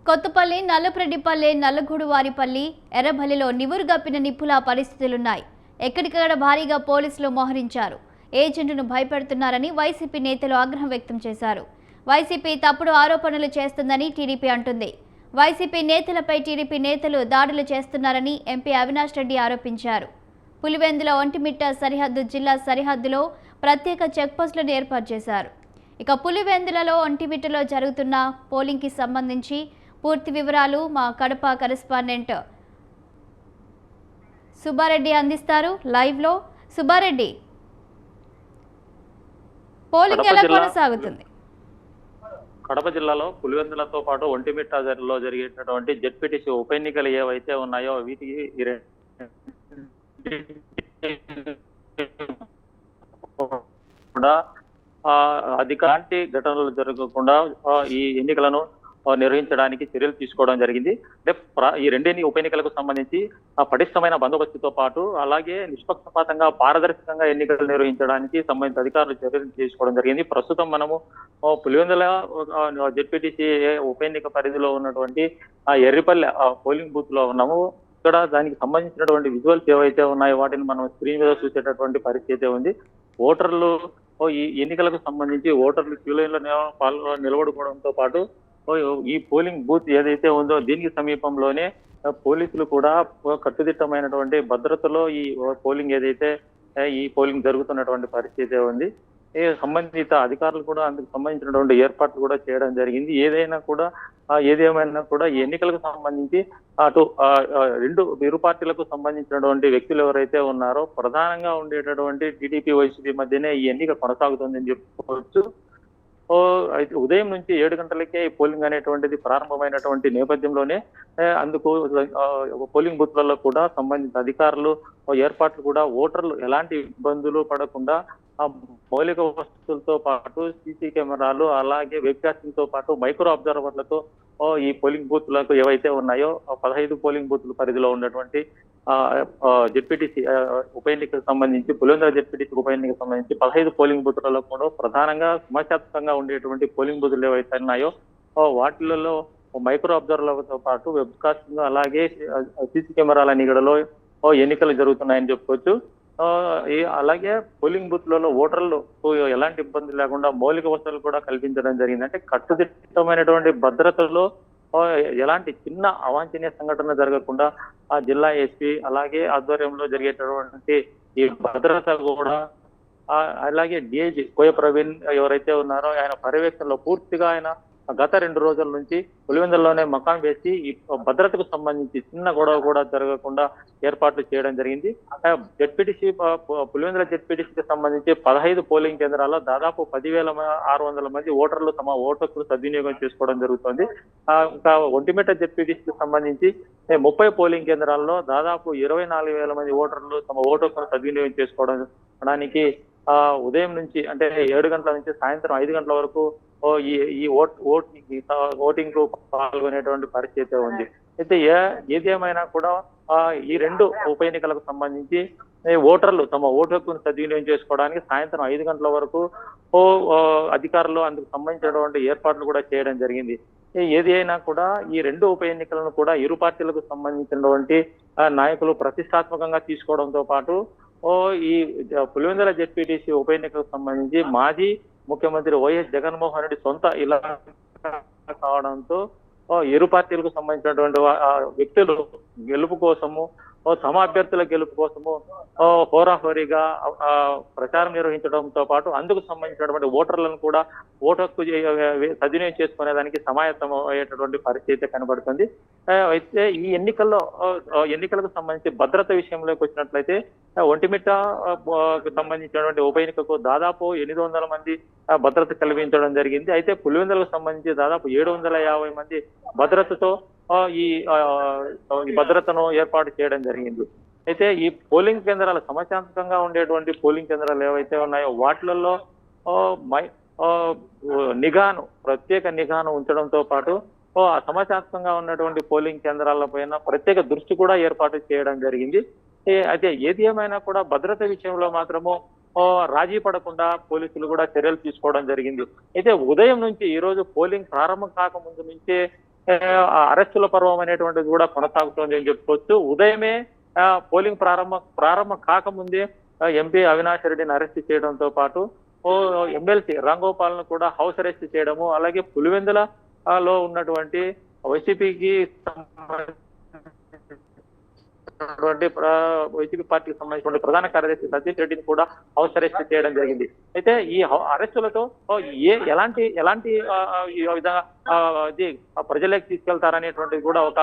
కొత్తపల్లి, నల్లప్రెడ్డిపల్లె, నల్లగూడువారిపల్లి, ఎర్రబల్లిలో నివురుగప్పిన నిప్పుల పరిస్థితులున్నాయి. ఎక్కడికక్కడ భారీగా పోలీసులు మోహరించారు. ఏజెంట్ను భయపెడుతున్నారని వైసీపీ నేతలు ఆగ్రహం వ్యక్తం చేశారు. వైసీపీ తప్పుడు ఆరోపణలు చేస్తుందని టీడీపీ అంటుంది. వైసీపీ నేతలపై టీడీపీ నేతలు దాడులు చేస్తున్నారని ఎంపీ అవినాష్ రెడ్డి ఆరోపించారు. పులివెందుల ఒంటిమిట్ట సరిహద్దు జిల్లా సరిహద్దులో ప్రత్యేక చెక్పోస్టులను ఏర్పాటు చేశారు. ఇక పులివెందులలో ఒంటిమిట్టలో జరుగుతున్న పోలింగ్కి సంబంధించి పూర్తి వివరాలు మా కడప కరెస్పాండెంట్ సుబ్బారెడ్డి అందిస్తారు లైవ్లో. సుబ్బారెడ్డి, పోలింగ్ ఎలా కొనసాగుతుంది? కడప జిల్లాలో పులివెందులతో పాటు ఒంటిమిట్టలో జరిగేటటువంటి జెడ్పీటీసీ ఉప ఎన్నికలు ఏవైతే ఉన్నాయో వీటికి కూడా అధికాంటి ఘటనలు జరగకుండా ఈ ఎన్నికలను నిర్వహించడానికి చర్యలు తీసుకోవడం జరిగింది. అంటే ఈ రెండేని ఉప ఎన్నికలకు సంబంధించి పటిష్టమైన బందోబస్తుతో పాటు అలాగే నిష్పక్షపాతంగా పారదర్శకంగా ఎన్నికలు నిర్వహించడానికి సంబంధిత అధికారులు చర్యలు తీసుకోవడం జరిగింది. ప్రస్తుతం మనము పులివెందుల జెడ్పీటీసీ ఉప ఎన్నిక పరిధిలో ఉన్నటువంటి ఎర్రిపల్లి పోలింగ్ బూత్ లో ఉన్నాము. ఇక్కడ దానికి సంబంధించినటువంటి విజువల్స్ ఏవైతే ఉన్నాయో వాటిని మనం స్క్రీన్ మీద చూసేటటువంటి పరిస్థితి ఉంది. ఓటర్లు ఈ ఎన్నికలకు సంబంధించి ఓటర్లు క్యూ లైన్ లో నిలబడుకోవడంతో పాటు ఈ పోలింగ్ బూత్ ఏదైతే ఉందో దీనికి సమీపంలోనే పోలీసులు కూడా కట్టుదిట్టమైనటువంటి భద్రతలో ఈ పోలింగ్ ఏదైతే ఈ పోలింగ్ జరుగుతున్నటువంటి పరిస్థితి ఉంది. సంబంధిత అధికారులు కూడా అందుకు సంబంధించినటువంటి ఏర్పాట్లు కూడా చేయడం జరిగింది. ఏదేమైనా కూడా ఈ ఎన్నికలకు సంబంధించి అటు ఇరు పార్టీలకు సంబంధించినటువంటి వ్యక్తులు ఎవరైతే ఉన్నారో ప్రధానంగా ఉండేటటువంటి టీడీపీ వైసీపీ మధ్యనే ఈ ఎన్నిక కొనసాగుతుందని చెప్పుకోవచ్చు. అయితే ఉదయం నుంచి 7 గంటలకే ఈ పోలింగ్ అనేటువంటిది ప్రారంభమైనటువంటి నేపథ్యంలోనే అందుకు పోలింగ్ బూత్లలో కూడా సంబంధిత అధికారులు ఏర్పాట్లు కూడా ఓటర్లు ఎలాంటి ఇబ్బందులు పడకుండా మౌలిక వసతులతో పాటు సీసీ కెమెరాలు అలాగే వెబ్ కాస్టింగ్ తో పాటు మైక్రో అబ్జర్వర్లతో ఈ పోలింగ్ బూత్లకు ఏవైతే ఉన్నాయో 15 పోలింగ్ బూత్ల పరిధిలో ఉన్నటువంటి జెడ్పీటీసీ ఉప ఎన్నికకు సంబంధించి పులివెందుల జెడ్పీటీసీ ఉప ఎన్నికకు సంబంధించి 15 పోలింగ్ బూత్లలో కూడా ప్రధానంగా సమస్యాత్మకంగా ఉండేటువంటి పోలింగ్ బూతులు ఏవైతే ఉన్నాయో వాటిలలో మైక్రో అబ్జర్వర్లతో పాటు వెబ్ కాస్టింగ్ అలాగే సీసీ కెమెరాల నిగడలో ఎన్నికలు జరుగుతున్నాయని చెప్పుకోవచ్చు. అలాగే పోలింగ్ బూత్లలో ఓటర్లు ఎలాంటి ఇబ్బంది లేకుండా మౌలిక వసతులు కూడా కల్పించడం జరిగింది. అంటే కట్టుదిట్టమైనటువంటి భద్రతలో ఎలాంటి చిన్న అవాంఛనీయ సంఘటన జరగకుండా ఆ జిల్లా ఎస్పీ అలాగే ఆధ్వర్యంలో జరిగేటటువంటి ఈ భద్రత కూడా అలాగే డిఐజీ కోయ ప్రవీణ్ ఎవరైతే ఉన్నారో ఆయన పర్యవేక్షణలో పూర్తిగా ఆయన గత 2 రోజుల నుంచి పులివెందుల్లోనే మకాం వేసి ఈ భద్రతకు సంబంధించి చిన్న గొడవ కూడా జరగకుండా ఏర్పాట్లు చేయడం జరిగింది. జెడ్పీటీసీ పులివెందుల జెడ్పీటీసీకి సంబంధించి 15 పోలింగ్ కేంద్రాల్లో దాదాపు 10,600 మంది ఓటర్లు తమ ఓటుకు సద్వినియోగం చేసుకోవడం జరుగుతుంది. ఇంకా ఒంటిమిట్ట జెడ్పీటీసీకి సంబంధించి 30 పోలింగ్ కేంద్రాల్లో దాదాపు 24,000 మంది ఓటర్లు తమ ఓటుకు సద్వినియోగం చేసుకోవడానికి ఉదయం నుంచి అంటే 7 గంటల నుంచి సాయంత్రం 5 గంటల వరకు ఈ ఓటింగ్ కు పాల్గొనేటువంటి పరిస్థితి ఉంది. అయితే ఏదేమైనా కూడా ఈ 2 ఉప ఎన్నికలకు సంబంధించి ఓటర్లు తమ ఓటు హక్కును సద్వినియోగం చేసుకోవడానికి సాయంత్రం 5 గంటల వరకు అధికారులు అందుకు సంబంధించినటువంటి ఏర్పాట్లు కూడా చేయడం జరిగింది. ఏది అయినా కూడా ఈ 2 ఉప ఎన్నికలను కూడా ఇరు పార్టీలకు సంబంధించినటువంటి నాయకులు ప్రతిష్టాత్మకంగా తీసుకోవడంతో పాటు ఈ పులివెందుల జెడ్పీటీసీ ఉప ఎన్నికలకు సంబంధించి మాజీ ముఖ్యమంత్రి వైఎస్ జగన్మోహన్ రెడ్డి సొంత ఇలా కావడంతో ఇరు పార్టీలకు సంబంధించినటువంటి వ్యక్తులు గెలుపు కోసము తమ అభ్యర్థుల గెలుపు కోసము హోరాహోరీగా ప్రచారం నిర్వహించడంతో పాటు అందుకు సంబంధించినటువంటి ఓటర్లను కూడా ఓటు హక్కు సద్వినియోగం చేసుకునేదానికి సమాయత్తం అయ్యేటటువంటి పరిస్థితి కనబడుతుంది. అయితే ఈ ఎన్నికలకు సంబంధించి భద్రత విషయంలోకి వచ్చినట్లయితే ఒంటిమిట్ట సంబంధించినటువంటి ఉప ఎన్నికకు దాదాపు 800 మంది భద్రత కల్పించడం జరిగింది. అయితే పులివెందులకు సంబంధించి దాదాపు 750 మంది భద్రతతో ఈ భద్రతను ఏర్పాటు చేయడం జరిగింది. అయితే ఈ పోలింగ్ కేంద్రాలు సమస్యాత్మకంగా ఉండేటువంటి పోలింగ్ కేంద్రాలు ఏవైతే ఉన్నాయో వాటిలలో ప్రత్యేక నిఘాను ఉంచడంతో పాటు సమస్యాత్మకంగా ఉన్నటువంటి పోలింగ్ కేంద్రాల పైన ప్రత్యేక దృష్టి కూడా ఏర్పాటు చేయడం జరిగింది. అయితే ఏది ఏమైనా కూడా భద్రత విషయంలో మాత్రము రాజీ పడకుండా పోలీసులు కూడా చర్యలు తీసుకోవడం జరిగింది. అయితే ఉదయం నుంచి ఈ రోజు పోలింగ్ ప్రారంభం కాకముందు నుంచే ఆ అరెస్టుల పర్వం అనేటువంటిది కూడా కొనసాగుతోంది అని చెప్పుకోవచ్చు. ఉదయమే పోలింగ్ ప్రారంభం కాకముందే ఎంపీ అవినాష్ రెడ్డిని అరెస్ట్ చేయడంతో పాటు ఎమ్మెల్సీ రాంగోపాల్ ను కూడా హౌస్ అరెస్ట్ చేయడము, అలాగే పులివెందుల లో ఉన్నటువంటి వైసీపీకి వైసీపీ పార్టీకి సంబంధించిన ప్రధాన కార్యదర్శి సతీష్ రెడ్డిని కూడా హౌస్ అరెస్ట్ చేయడం జరిగింది. అయితే ఈ అరెస్టులతో ఎలాంటి ఈ విధంగా ప్రజలకు తీసుకెళ్తారనేటువంటిది కూడా ఒక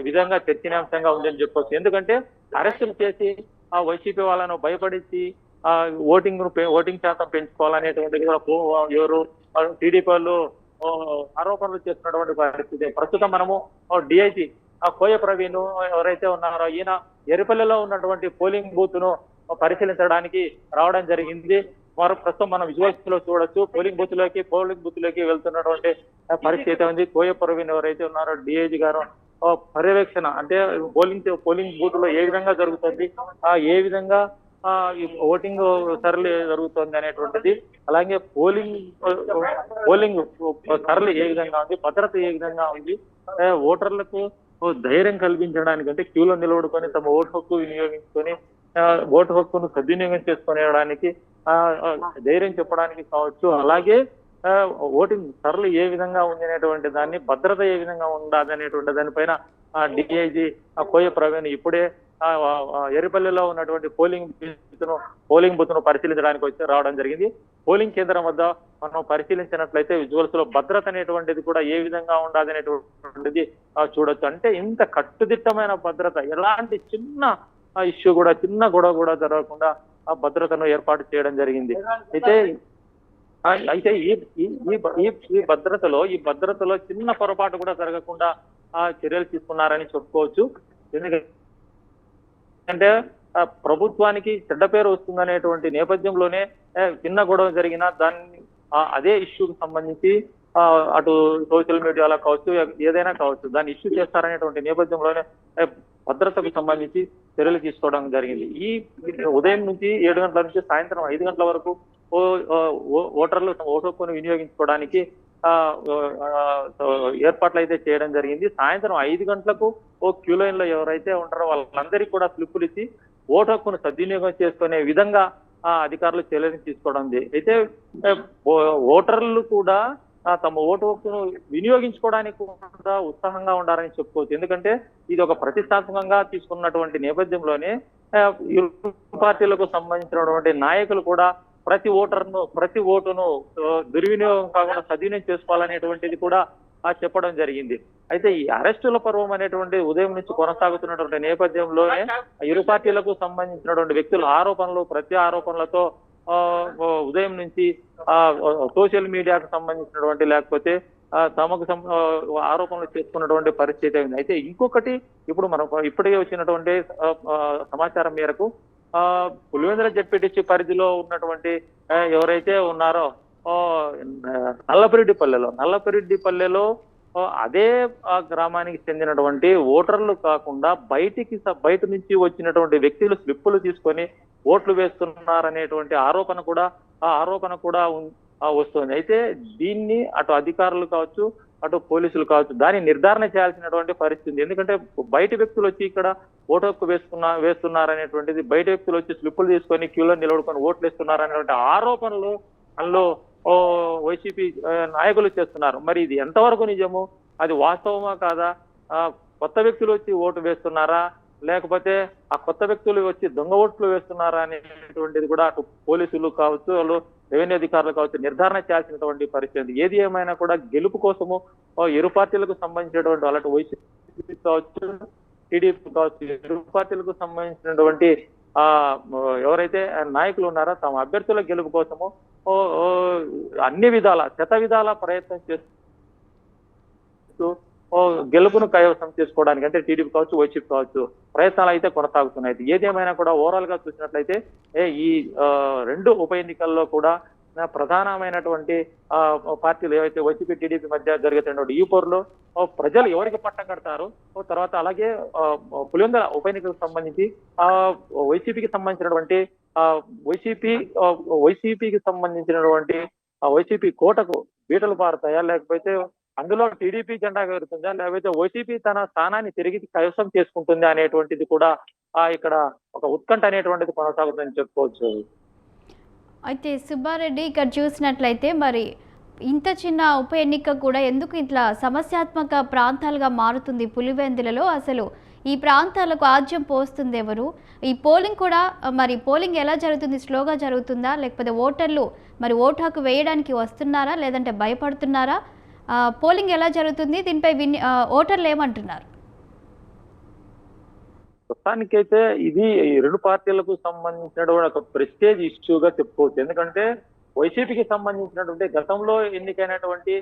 విధంగా చర్చనీయాంశంగా ఉందని చెప్పొచ్చు. ఎందుకంటే అరెస్టులు చేసి వైసీపీ వాళ్ళను భయపడించి ఓటింగ్ శాతం పెంచుకోవాలనేటువంటిది కూడా ఎవరు టీడీపీ వాళ్ళు ఆరోపణలు చేస్తున్నటువంటి పరిస్థితి. ప్రస్తుతం మనము డిఐజీ కోయ ప్రవీణ్ ఎవరైతే ఉన్నారో ఈయన ఎరిపల్లిలో ఉన్నటువంటి పోలింగ్ బూత్ ను పరిశీలించడానికి రావడం జరిగింది. ప్రస్తుతం మనం విజువల్స్ లో చూడొచ్చు, పోలింగ్ బూత్ లోకి వెళ్తున్నటువంటి పరిస్థితి ఉంది. కోయ ప్రవీణ్ ఎవరైతే ఉన్నారో డిఐజీ గారు పర్యవేక్షణ అంటే పోలింగ్ బూత్ లో ఏ విధంగా జరుగుతుంది, ఏ విధంగా ఈ ఓటింగ్ సరళి జరుగుతుంది అనేటువంటిది, అలాగే పోలింగ్ సరళి ఏ విధంగా ఉంది, భద్రత ఏ విధంగా ఉంది, ఓటర్లకు ధైర్యం కల్పించడానికి అంటే క్యూలో నిలబడుకొని తమ ఓటు హక్కు వినియోగించుకొని ఓటు హక్కును సద్వినియోగం చేసుకునేడానికి ధైర్యం చెప్పడానికి కావచ్చు, అలాగే ఓటింగ్ సరళి ఏ విధంగా ఉంది అనేటువంటి దాన్ని, భద్రత ఏ విధంగా ఉండాలి అనేటువంటి దానిపైన డిఐజీ కోయ ప్రవీణ్ ఇప్పుడే ఎరిపల్లిలో ఉన్నటువంటి పోలింగ్ బూత్ ను పరిశీలించడానికి రావడం జరిగింది. పోలింగ్ కేంద్రం వద్ద మనం పరిశీలించినట్లయితే విజువల్స్ లో భద్రత అనేటువంటిది కూడా ఏ విధంగా ఉండాలి అనేటువంటిది చూడొచ్చు. అంటే ఇంత కట్టుదిట్టమైన భద్రత, ఎలాంటి చిన్న ఇష్యూ కూడా, చిన్న గొడవ కూడా జరగకుండా ఆ భద్రతను ఏర్పాటు చేయడం జరిగింది. అయితే ఈ భద్రతలో చిన్న పొరపాటు కూడా జరగకుండా చర్యలు తీసుకున్నారని చెప్పుకోవచ్చు. ఎందుకంటే ప్రభుత్వానికి చెడ్డ పేరు వస్తుందనేటువంటి నేపథ్యంలోనే చిన్న గొడవ జరిగినా దాన్ని అదే ఇష్యూకి సంబంధించి అటు సోషల్ మీడియాలో కావచ్చు, ఏదైనా కావచ్చు, దాన్ని ఇష్యూ చేస్తారనేటువంటి నేపథ్యంలోనే భద్రతకు సంబంధించి చర్యలు తీసుకోవడం జరిగింది. ఈ ఉదయం నుంచి 7 గంటల నుంచి సాయంత్రం 5 గంటల వరకు ఓటర్లు తమ ఓటు హక్కును వినియోగించుకోవడానికి ఏర్పాట్లు అయితే చేయడం జరిగింది. సాయంత్రం 5 గంటలకు క్యూ లైన్ లో ఎవరైతే ఉంటారో వాళ్ళందరికీ కూడా స్లిప్పులు ఇచ్చి ఓటు హక్కును సద్వినియోగం చేసుకునే విధంగా అధికారులు చర్యలు తీసుకోవడం. అయితే ఓటర్లు కూడా తమ ఓటు హక్కును వినియోగించుకోవడానికి కూడా ఉత్సాహంగా ఉండాలని చెప్పుకోవచ్చు. ఎందుకంటే ఇది ఒక ప్రతిష్టాత్మకంగా తీసుకున్నటువంటి నేపథ్యంలోనే ఇరు పార్టీలకు సంబంధించినటువంటి నాయకులు కూడా ప్రతి ఓటును దుర్వినియోగం కాకుండా సద్వినియోగం చేసుకోవాలనేటువంటిది కూడా చెప్పడం జరిగింది. అయితే ఈ అరెస్టుల పర్వం అనేటువంటి ఉదయం నుంచి కొనసాగుతున్నటువంటి నేపథ్యంలోనే ఇరు పార్టీలకు సంబంధించినటువంటి వ్యక్తుల ప్రతి ఆరోపణలతో ఉదయం నుంచి సోషల్ మీడియాకు సంబంధించినటువంటి లేకపోతే తమకు ఆరోపణలు చేసుకున్నటువంటి పరిస్థితి అయింది. అయితే ఇంకొకటి, ఇప్పుడు ఇప్పటికే వచ్చినటువంటి సమాచారం మేరకు పులివెందుల జెడ్పీటీసీ పరిధిలో ఉన్నటువంటి ఎవరైతే ఉన్నారో నల్లపరెడ్డిపల్లెలో అదే గ్రామానికి చెందినటువంటి ఓటర్లు కాకుండా బయట నుంచి వచ్చినటువంటి వ్యక్తులు స్లిప్పులు తీసుకొని ఓట్లు వేస్తున్నారనేటువంటి ఆరోపణ కూడా వస్తుంది. అయితే దీన్ని అటు అధికారులు కావచ్చు, అటు పోలీసులు కావచ్చు, దాన్ని నిర్ధారణ చేయాల్సినటువంటి పరిస్థితి. ఎందుకంటే బయట వ్యక్తులు వచ్చి ఇక్కడ ఓటు హక్కు వేస్తున్నారనేటువంటిది, బయట వ్యక్తులు వచ్చి స్లిప్పులు తీసుకొని క్యూలో నిలబడుకొని ఓట్లు వేస్తున్నారనేటువంటి ఆరోపణలు అందులో వైసీపీ నాయకులు చేస్తున్నారు. మరి ఇది ఎంతవరకు నిజము, అది వాస్తవమా కాదా, కొత్త వ్యక్తులు వచ్చి ఓటు వేస్తున్నారా, లేకపోతే ఆ కొత్త వ్యక్తులు వచ్చి దొంగ ఓట్లు వేస్తున్నారా అనేటువంటిది కూడా అటు పోలీసులు కావచ్చు, వాళ్ళు రెవెన్యూ అధికారులు కావచ్చు నిర్ధారణ చేయాల్సినటువంటి పరిస్థితి. ఏది ఏమైనా కూడా గెలుపు కోసము ఇరు పార్టీలకు సంబంధించినటువంటి వాళ్ళ వైసీపీ కావచ్చు, టీడీపీ కావచ్చు, ఇరు పార్టీలకు సంబంధించినటువంటి ఎవరైతే నాయకులు ఉన్నారో తమ అభ్యర్థుల గెలుపు కోసము అన్ని విధాల విధాల ప్రయత్నం చేస్తూ గెలుపును కైవసం చేసుకోవడానికి అంటే టీడీపీ కావచ్చు, వైసీపీ కావచ్చు ప్రయత్నాలు అయితే కొనసాగుతున్నాయి. ఏదేమైనా కూడా ఓవరాల్ గా చూసినట్లయితే ఈ 2 ఉప ఎన్నికల్లో కూడా ప్రధానమైనటువంటి పార్టీలు ఏవైతే వైసీపీ టీడీపీ మధ్య జరుగుతున్నటువంటి ఈ పోరులో ప్రజలు ఎవరికి పట్టం కడతారు, తర్వాత అలాగే పులివెందుల ఉప ఎన్నికలకు సంబంధించి వైసీపీకి సంబంధించినటువంటి వైసీపీకి సంబంధించినటువంటి వైసీపీ కోటకు బీటలు పారుతాయా, లేకపోతే అందులో టీడీపీ జెండా ఎగురుతుందా లేకపోతే వైసీపీ తన స్థానాన్ని తిరిగి కైవసం చేసుకుంటుందా అనేటువంటిది కూడా ఇక్కడ ఒక ఉత్కంఠ అనేటువంటిది కొనసాగుతుందని చెప్పుకోవచ్చు. అయితే సుబ్బారెడ్డి ఇక్కడ చూసినట్లయితే మరి ఇంత చిన్న ఉప ఎన్నిక కూడా ఎందుకు ఇట్లా సమస్యాత్మక ప్రాంతాలుగా మారుతుంది పులివెందులలో? అసలు ఈ ప్రాంతాలకు ఆజ్యం పోస్తుంది ఎవరు? ఈ పోలింగ్ కూడా మరి పోలింగ్ ఎలా జరుగుతుంది? స్లోగా జరుగుతుందా? లేకపోతే ఓటర్లు మరి ఓటు హక్కు వేయడానికి వస్తున్నారా లేదంటే భయపడుతున్నారా? పోలింగ్ ఎలా జరుగుతుంది? దీనిపై ఓటర్లు ఏమంటున్నారు? ప్రస్తుతానికైతే ఇది ఈ రెండు పార్టీలకు సంబంధించినటువంటి ఒక ప్రెస్టేజ్ ఇష్యూగా చెప్పుకోవచ్చు. ఎందుకంటే వైసీపీకి సంబంధించినటువంటి గతంలో ఎన్నికైనటువంటి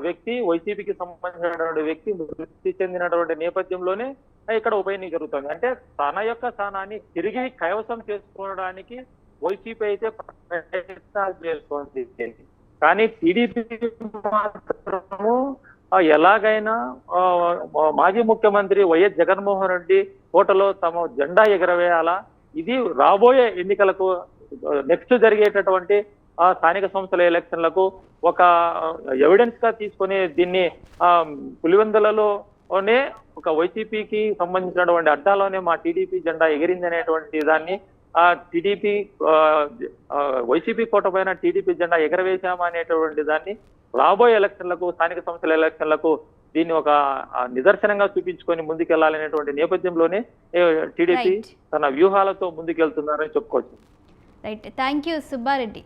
వ్యక్తి, వైసీపీకి సంబంధించినటువంటి వ్యక్తి మృతి చెందినటువంటి నేపథ్యంలోనే ఇక్కడ ఉప ఎన్నిక జరుగుతుంది. అంటే తన యొక్క స్థానాన్ని తిరిగి కైవసం చేసుకోవడానికి వైసీపీ అయితే ప్రయత్నాలు చేస్తుంది. కానీ టీడీపీ మాత్రము ఎలాగైనా మాజీ ముఖ్యమంత్రి వైఎస్ జగన్మోహన్ రెడ్డి కోటలో తమ జెండా ఎగరవేయాలా, ఇది రాబోయే ఎన్నికలకు నెక్స్ట్ జరిగేటటువంటి స్థానిక సంస్థల ఎలక్షన్లకు ఒక ఎవిడెన్స్ గా తీసుకొని దీన్ని పులివెందులలోనే ఒక వైసీపీకి సంబంధించినటువంటి అడ్డాలోనే మా టీడీపీ జెండా ఎగిరింది అనేటువంటి దాన్ని టీడీపీ వైసీపీ కోట పైన టీడీపీ జెండా ఎగరవేశామా అనేటువంటి దాన్ని రాబోయే ఎలక్షన్లకు, స్థానిక సంస్థల ఎలక్షన్లకు దీన్ని ఒక నిదర్శనంగా చూపించుకొని ముందుకెళ్లాలనేటువంటి నేపథ్యంలోనే టీడీపీ తన వ్యూహాలతో ముందుకెళ్తున్నారని చెప్పుకోవచ్చు. Right, thank you Subbareddy.